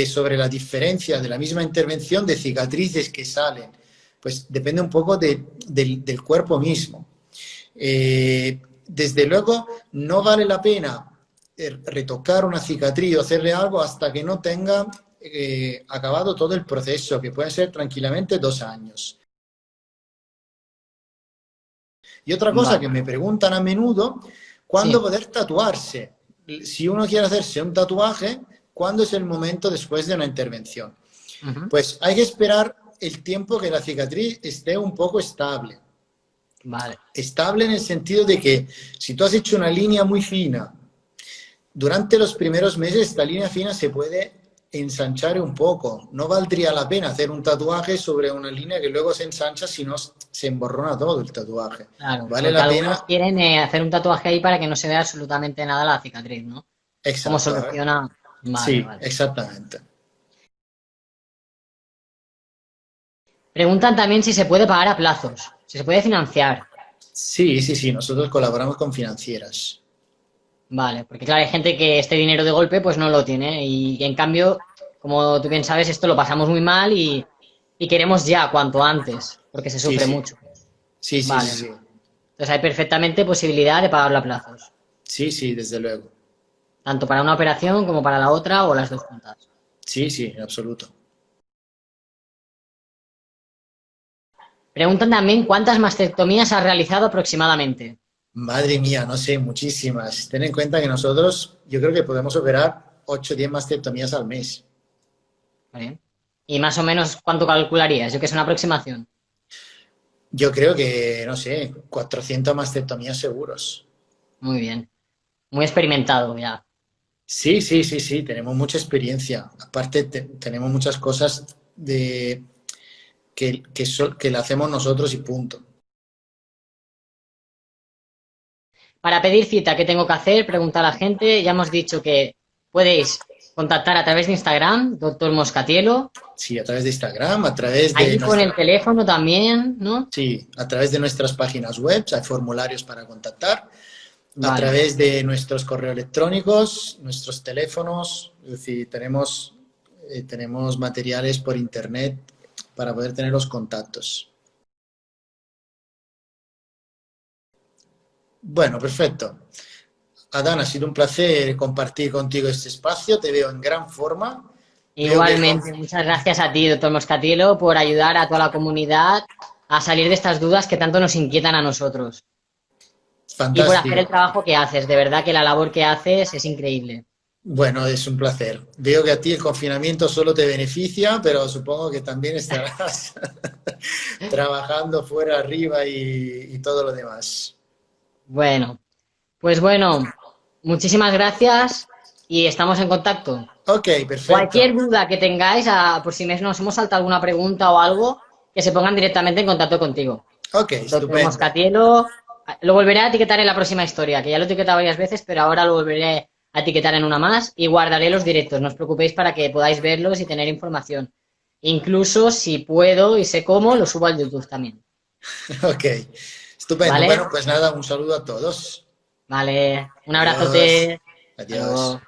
sobre la diferencia de la misma intervención de cicatrices que salen, pues depende un poco del cuerpo mismo. Desde luego, no vale la pena retocar una cicatriz o hacerle algo hasta que no tenga acabado todo el proceso, que puede ser tranquilamente 2 años. Y otra cosa que Vale. me preguntan a menudo, ¿cuándo Sí. poder tatuarse? Si uno quiere hacerse un tatuaje, ¿cuándo es el momento después de una intervención? Ujú. Pues hay que esperar el tiempo que la cicatriz esté un poco estable. Vale. Estable en el sentido de que si tú has hecho una línea muy fina, durante los primeros meses esta línea fina se puede ensanchar un poco. No valdría la pena hacer un tatuaje sobre una línea que luego se ensancha, si no se emborrona todo el tatuaje. Claro. Vale Porque la algunos pena, quieren hacer un tatuaje ahí para que no se vea absolutamente nada la cicatriz, ¿no? ¿Cómo exacto, ¿eh? soluciona? Vale, Sí, vale. exactamente. Preguntan también si se puede pagar a plazos, si se puede financiar. Sí, sí, sí, nosotros colaboramos con financieras. Vale, porque claro, hay gente que este dinero de golpe pues no lo tiene y en cambio, como tú bien sabes, esto lo pasamos muy mal y queremos ya cuanto antes, porque se Sí, sufre sí, mucho. sí, sí, sí, Vale. sí, Entonces hay perfectamente posibilidad de pagarlo a plazos, sí, sí, desde luego. tanto para una operación como para la otra o las dos juntas. Sí, sí, en absoluto. Preguntan también cuántas mastectomías has realizado aproximadamente. Madre mía, no sé, muchísimas. Ten en cuenta que nosotros, yo creo que podemos operar 8 o 10 mastectomías al mes. Vale. ¿Y más o menos cuánto calcularías? Yo que es una aproximación. Yo creo que, no sé, 400 mastectomías seguros. Muy bien. Muy experimentado ya. Sí, sí, sí, sí, tenemos mucha experiencia. Aparte, tenemos muchas cosas que la hacemos nosotros y punto. Para pedir cita, ¿qué tengo que hacer? Pregunta a la gente. Ya hemos dicho que podéis contactar a través de Instagram, doctor Moscatielo. Sí, a través de Instagram, a través de Ahí con el teléfono también, ¿no? sí, a través de nuestras páginas web, hay formularios para contactar, a Vale. través de nuestros correos electrónicos, nuestros teléfonos, es decir, tenemos materiales por internet para poder tener los contactos. Bueno, perfecto. Adán, ha sido un placer compartir contigo este espacio, te veo en gran forma. Veo que Igualmente, muchas gracias a ti, doctor Moscatielo, por ayudar a toda la comunidad a salir de estas dudas que tanto nos inquietan a nosotros. Y por hacer el fantástico. trabajo que haces. De verdad que la labor que haces es increíble. Bueno, es un placer. Veo que a ti el confinamiento solo te beneficia, pero supongo que también estarás trabajando fuera, arriba y todo lo demás. Bueno, pues bueno, muchísimas gracias y estamos en contacto. Ok, perfecto. Cualquier duda que tengáis, por si nos hemos saltado alguna pregunta o algo, que se pongan directamente en contacto contigo. Ok, Doctor estupendo. Moscatielo, lo volveré a etiquetar en la próxima historia, que ya lo he etiquetado varias veces, pero ahora lo volveré a etiquetar en una más y guardaré los directos. No os preocupéis para que podáis verlos y tener información. Incluso si puedo y sé cómo, lo subo al YouTube también. Ok, estupendo. ¿Vale? Bueno, pues nada, un saludo a todos. Vale. Un Adiós. abrazote. Hasta Adiós. luego.